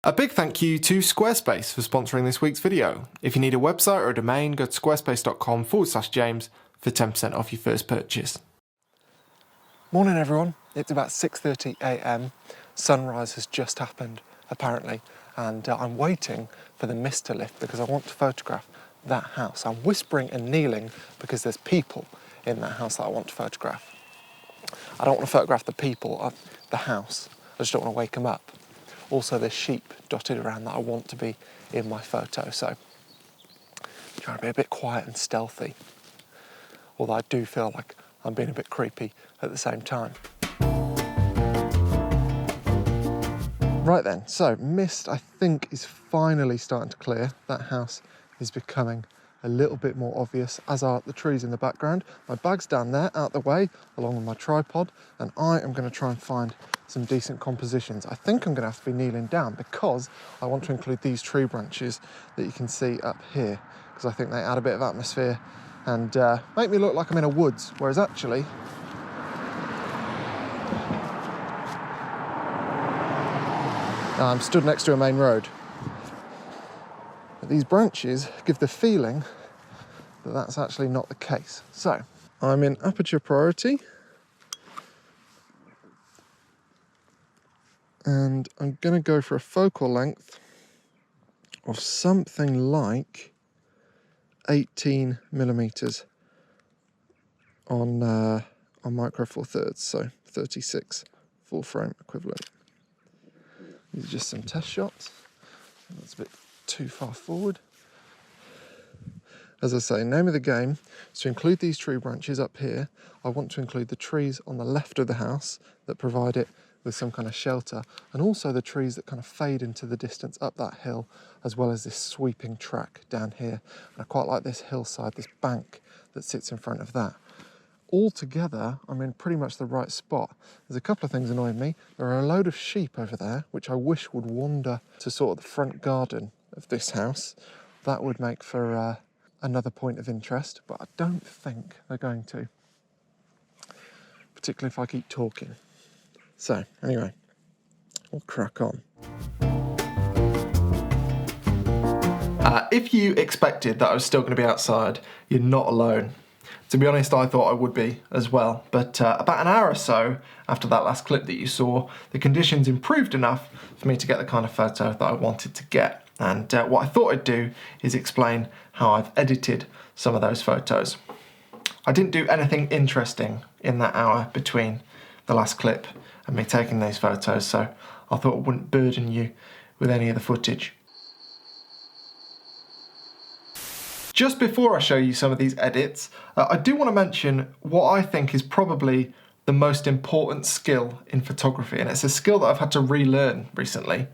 A big thank you to Squarespace for sponsoring this week's video. If you need a website or a domain, go to squarespace.com/James for 10% off your first purchase. Morning everyone, it's about 6:30 a.m. Sunrise has just happened apparently, and I'm waiting for the mist to lift because I want to photograph that house. I'm whispering and kneeling because there's people in that house that I want to photograph. I don't want to photograph the people of the house, I just don't want to wake them up. Also there's sheep dotted around that I want to be in my photo, so I'm trying to be a bit quiet and stealthy, although I do feel like I'm being a bit creepy at the same time. Right then, so mist I think is finally starting to clear. That house is becoming a little bit more obvious, as are the trees in the background. My bag's down there, out the way, along with my tripod, and I am going to try and find some decent compositions. I think I'm going to have to be kneeling down because I want to include these tree branches that you can see up here, because I think they add a bit of atmosphere and make me look like I'm in a woods, whereas actually I'm stood next to a main road. But these branches give the feeling that that's actually not the case. So I'm in aperture priority, and I'm going to go for a focal length of something like 18 millimeters on micro four thirds, so 36 full frame equivalent. These are just some test shots. That's a bit too far forward. As I say, name of the game is to include these tree branches up here. I want to include the trees on the left of the house that provide it with some kind of shelter, and also the trees that kind of fade into the distance up that hill, as well as this sweeping track down here. And I quite like this hillside, this bank that sits in front of that. Altogether, I'm in pretty much the right spot. There's a couple of things annoying me. There are a load of sheep over there, which I wish would wander to sort of the front garden of this house. That would make for another point of interest, but I don't think they're going to, particularly if I keep talking. So, anyway, we'll crack on. If you expected that I was still going to be outside, you're not alone. To be honest, I thought I would be as well, but about an hour or so after that last clip that you saw, the conditions improved enough for me to get the kind of photo that I wanted to get. And what I thought I'd do is explain how I've edited some of those photos. I didn't do anything interesting in that hour between the last clip and me taking these photos, so I thought I wouldn't burden you with any of the footage. Just before I show you some of these edits, I do want to mention what I think is probably the most important skill in photography, and it's a skill that I've had to relearn recently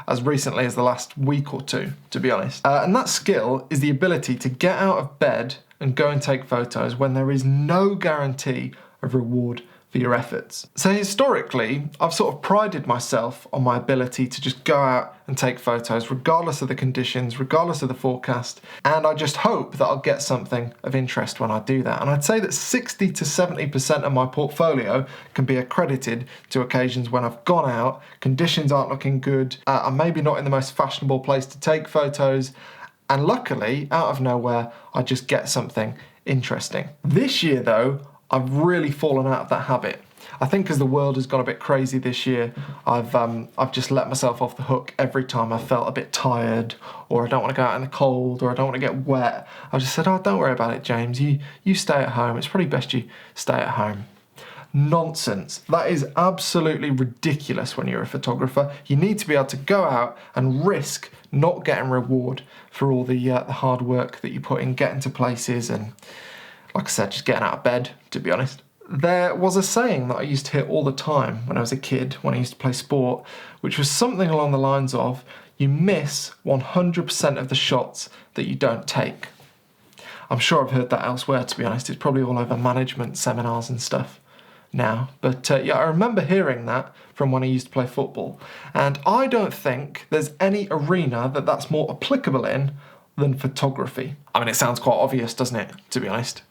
as the last week or two, to be honest. And that skill is the ability to get out of bed and go and take photos when there is no guarantee of reward for your efforts. So historically, I've sort of prided myself on my ability to just go out and take photos regardless of the conditions, regardless of the forecast, and I just hope that I'll get something of interest when I do that. And I'd say that 60 to 70% of my portfolio can be accredited to occasions when I've gone out, conditions aren't looking good, I'm maybe not in the most fashionable place to take photos, and luckily, out of nowhere, I just get something interesting. This year though, I've really fallen out of that habit. I think as the world has gone a bit crazy this year, I've just let myself off the hook every time I felt a bit tired, or I don't want to go out in the cold, or I don't want to get wet. I just said, oh, don't worry about it, James. You stay at home. It's probably best you stay at home. Nonsense. That is absolutely ridiculous when you're a photographer. You need to be able to go out and risk not getting reward for all the hard work that you put in getting to places and, like I said, just getting out of bed, to be honest. There was a saying that I used to hear all the time when I was a kid, when I used to play sport, which was something along the lines of, you miss 100% of the shots that you don't take. I'm sure I've heard that elsewhere, to be honest. It's probably all over management seminars and stuff now. But yeah, I remember hearing that from when I used to play football. And I don't think there's any arena that that's more applicable in than photography. I mean, it sounds quite obvious, doesn't it, to be honest?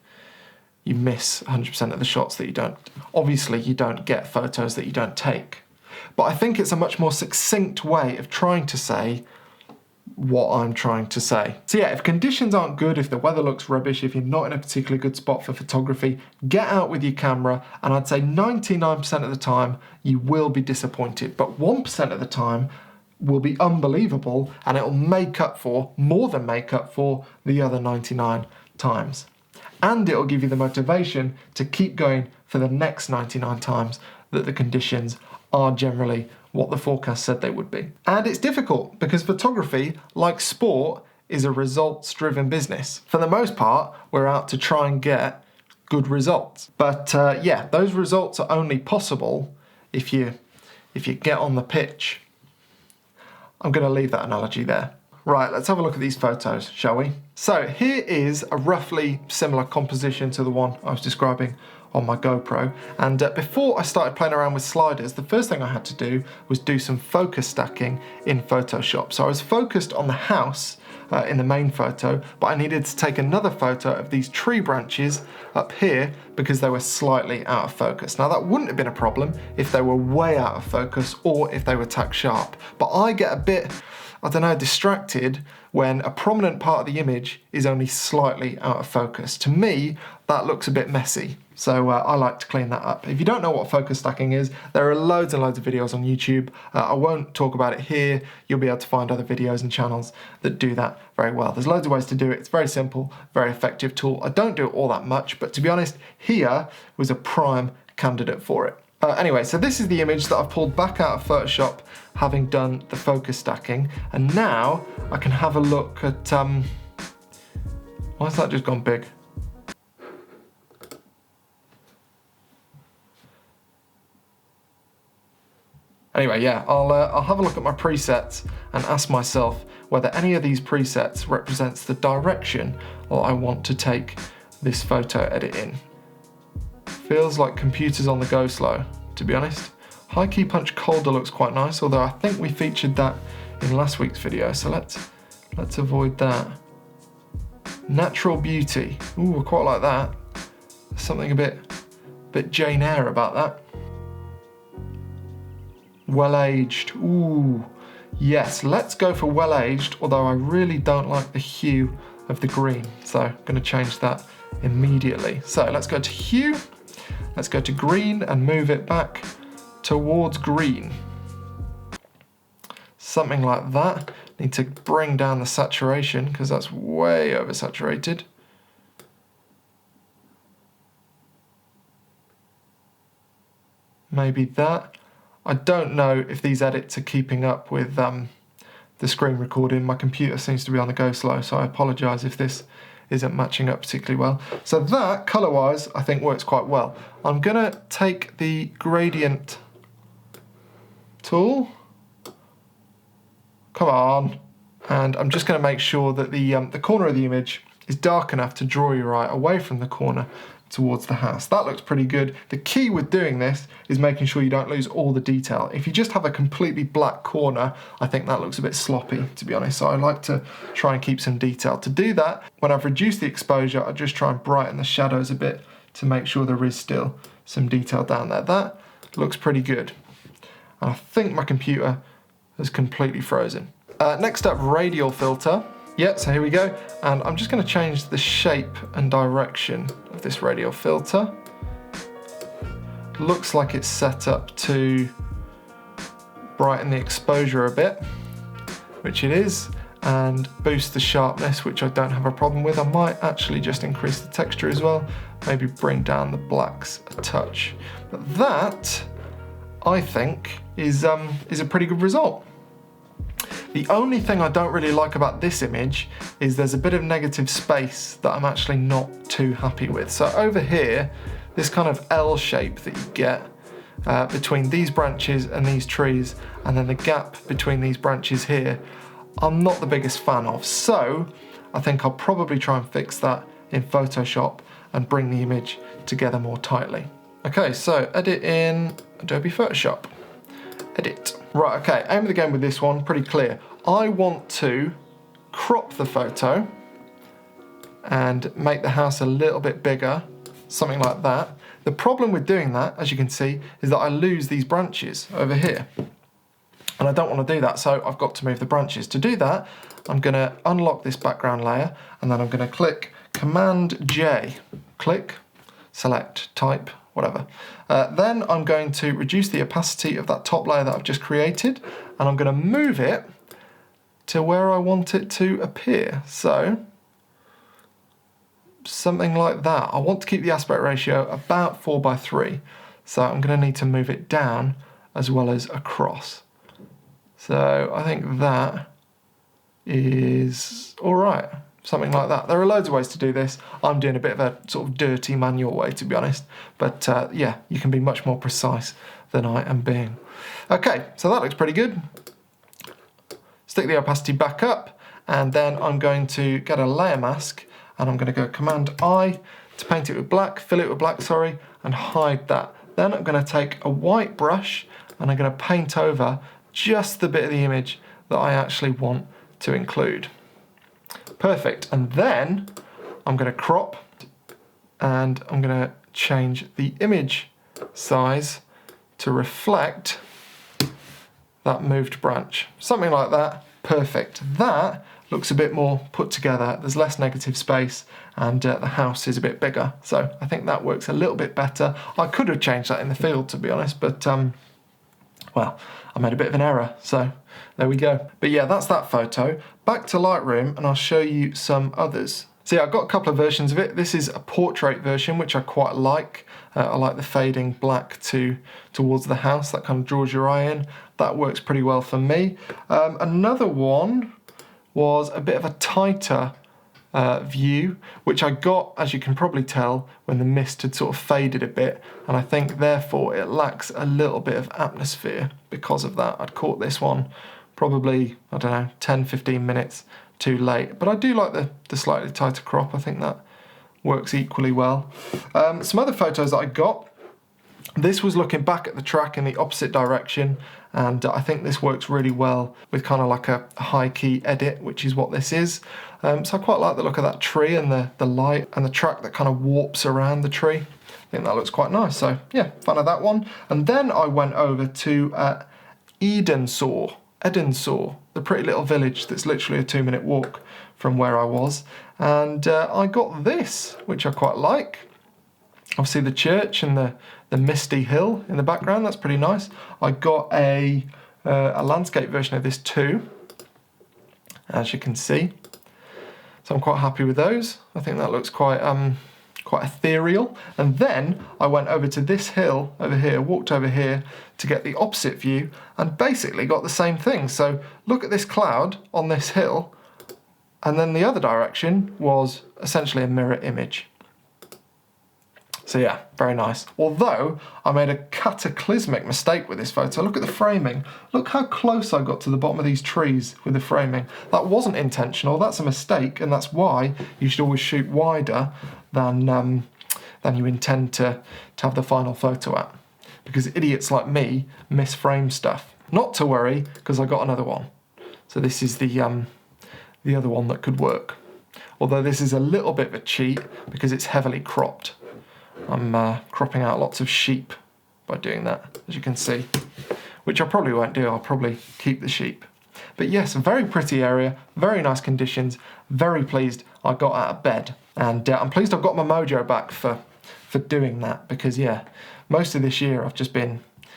You miss 100% of the shots that you don't. Obviously, you don't get photos that you don't take. but I think it's a much more succinct way of trying to say what I'm trying to say. So yeah, if conditions aren't good, if the weather looks rubbish, if you're not in a particularly good spot for photography, get out with your camera, and I'd say 99% of the time you will be disappointed, but 1% of the time will be unbelievable, and it'll more than make up for the other 99 times. And it'll give you the motivation to keep going for the next 99 times that the conditions are generally what the forecast said they would be. And it's difficult because photography, like sport, is a results-driven business. For the most part, we're out to try and get good results. But yeah, those results are only possible if you get on the pitch. I'm going to leave that analogy there. Right, let's have a look at these photos, shall we? So here is a roughly similar composition to the one I was describing on my GoPro. And before I started playing around with sliders, the first thing I had to do was do some focus stacking in Photoshop. So I was focused on the house in the main photo, but I needed to take another photo of these tree branches up here because they were slightly out of focus. Now that wouldn't have been a problem if they were way out of focus or if they were tack sharp, but I get a bit, I don't know, distracted when a prominent part of the image is only slightly out of focus. To me, that looks a bit messy. So I like to clean that up. If you don't know what focus stacking is, there are loads and loads of videos on YouTube. I won't talk about it here. You'll be able to find other videos and channels that do that very well. There's loads of ways to do it. It's very simple, very effective tool. I don't do it all that much, but to be honest, here was a prime candidate for it. Anyway, so this is the image that I've pulled back out of Photoshop, having done the focus stacking. And now I can have a look at, why has that just gone big? Anyway, yeah, I'll have a look at my presets and ask myself whether any of these presets represents the direction that I want to take this photo edit in. Feels like computer's on the go slow, to be honest. High key punch colder looks quite nice, although I think we featured that in last week's video, so let's avoid that. Natural beauty, ooh, I quite like that. There's something a bit Jane Eyre about that. Well-aged, ooh, yes, let's go for well-aged, although I really don't like the hue of the green, so I'm going to change that immediately. So let's go to hue, let's go to green and move it back towards green. Something like that. Need to bring down the saturation because that's way oversaturated. Maybe that. I don't know if these edits are keeping up with the screen recording. My computer seems to be on the go slow, so I apologise if this isn't matching up particularly well. So that, colour-wise, I think works quite well. I'm going to take the gradient tool. Come on. And I'm just going to make sure that the corner of the image is dark enough to draw your eye away from the corner towards the house. That looks pretty good. The key with doing this is making sure you don't lose all the detail. If you just have a completely black corner, I think that looks a bit sloppy, to be honest. So I like to try and keep some detail. To do that, when I've reduced the exposure, I just try and brighten the shadows a bit to make sure there is still some detail down there. That looks pretty good. And I think my computer has completely frozen. Next up, Radial Filter. Yeah, so here we go. And I'm just going to change the shape and direction of this radial filter. Looks like it's set up to brighten the exposure a bit, which it is, and boost the sharpness, which I don't have a problem with. I might actually just increase the texture as well, maybe bring down the blacks a touch. But that, I think, is a pretty good result. The only thing I don't really like about this image is there's a bit of negative space that I'm actually not too happy with. So over here, this kind of L shape that you get between these branches and these trees, and then the gap between these branches here, I'm not the biggest fan of. So I think I'll probably try and fix that in Photoshop and bring the image together more tightly. Okay, so edit in Adobe Photoshop. Edit. Right, okay, aim of the game with this one, pretty clear. I want to crop the photo and make the house a little bit bigger, something like that. The problem with doing that, as you can see, is that I lose these branches over here. And I don't want to do that, so I've got to move the branches. To do that, I'm going to unlock this background layer, and then I'm going to click Command J. Click, select, type, whatever. Then I'm going to reduce the opacity of that top layer that I've just created, and I'm going to move it to where I want it to appear. So, something like that. I want to keep the aspect ratio about 4:3, so I'm going to need to move it down as well as across. So I think that is all right, something like that. There are loads of ways to do this. I'm doing a bit of a sort of dirty manual way, to be honest, but yeah, you can be much more precise than I am being. Okay, so that looks pretty good. Stick the opacity back up, and then I'm going to get a layer mask, and I'm going to go Command I to paint it with black, fill it with black, sorry, and hide that. Then I'm going to take a white brush, and I'm going to paint over just the bit of the image that I actually want to include. Perfect. And then I'm going to crop, and I'm going to change the image size to reflect that moved branch. Something like that. Perfect. That looks a bit more put together. There's less negative space, and the house is a bit bigger. So I think that works a little bit better. I could have changed that in the field, to be honest, but well, I made a bit of an error, so there we go. But yeah, that's that photo. Back to Lightroom, and I'll show you some others. So yeah, I've got a couple of versions of it. This is a portrait version, which I quite like. I like the fading black towards the house. That kind of draws your eye in. That works pretty well for me. Another one was a bit of a tighter view, which I got, as you can probably tell, when the mist had sort of faded a bit, and I think therefore it lacks a little bit of atmosphere because of that. I'd caught this one probably, I don't know, 10-15 minutes too late, but I do like the slightly tighter crop. I think that works equally well. Some other photos that I got, this was looking back at the track in the opposite direction, and I think this works really well with kind of like a high key edit, which is what this is. So I quite like the look of that tree and the light and the track that kind of warps around the tree. I think that looks quite nice. So yeah, fan of that one. And then I went over to Edensor, the pretty little village that's literally a 2-minute walk from where I was. And I got this, which I quite like. Obviously the church and the misty hill in the background, that's pretty nice. I got a landscape version of this too, as you can see. So I'm quite happy with those. I think that looks quite ethereal. And then I went over to this hill over here, walked over here to get the opposite view, and basically got the same thing. So look at this cloud on this hill, and then the other direction was essentially a mirror image. So yeah, very nice. Although I made a cataclysmic mistake with this photo. Look at the framing. Look how close I got to the bottom of these trees with the framing. That wasn't intentional, that's a mistake, and that's why you should always shoot wider than you intend to have the final photo at. Because idiots like me misframe stuff. Not to worry, because I got another one. So this is the other one that could work. Although this is a little bit of a cheat because it's heavily cropped. I'm cropping out lots of sheep by doing that, as you can see, which I probably won't do. I'll probably keep the sheep. But yes, a very pretty area, very nice conditions, very pleased I got out of bed. And I'm pleased I've got my mojo back for doing that, because yeah, most of this year I've just been a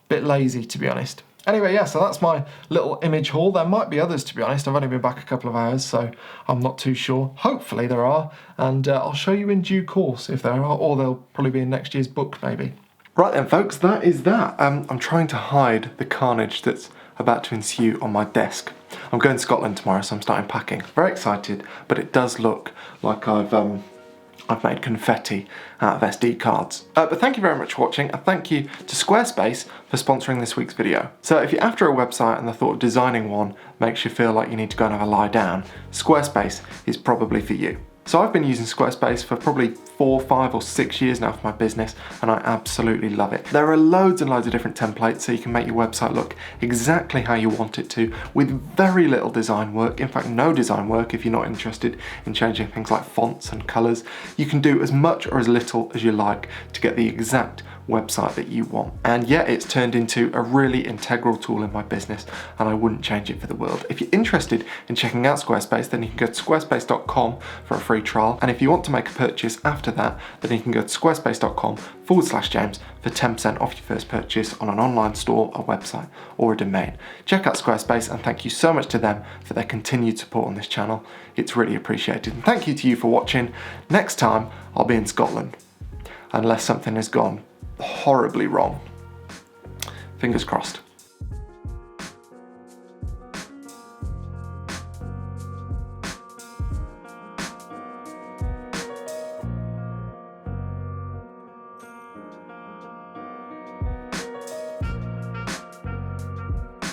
bit lazy, to be honest. Anyway, yeah, so that's my little image haul. There might be others, to be honest. I've only been back a couple of hours, so I'm not too sure. Hopefully there are, and I'll show you in due course if there are, or they'll probably be in next year's book, maybe. Right then, folks, that is that. I'm trying to hide the carnage that's about to ensue on my desk. I'm going to Scotland tomorrow, so I'm starting packing. Very excited, but it does look like I've made confetti out of SD cards. But thank you very much for watching, and thank you to Squarespace for sponsoring this week's video. So if you're after a website and the thought of designing one makes you feel like you need to go and have a lie down, Squarespace is probably for you. So I've been using Squarespace for probably 4, 5 or 6 years now for my business, and I absolutely love it. There are loads and loads of different templates so you can make your website look exactly how you want it to with very little design work. In fact, no design work if you're not interested in changing things like fonts and colours. You can do as much or as little as you like to get the exact website that you want. And yet it's turned into a really integral tool in my business, and I wouldn't change it for the world. If you're interested in checking out Squarespace, then you can go to squarespace.com for a free trial. And if you want to make a purchase after that, then you can go to squarespace.com/James for 10% off your first purchase on an online store, a website, or a domain. Check out Squarespace, and thank you so much to them for their continued support on this channel. It's really appreciated. And thank you to you for watching. Next time, I'll be in Scotland, unless something has gone horribly wrong. Fingers crossed.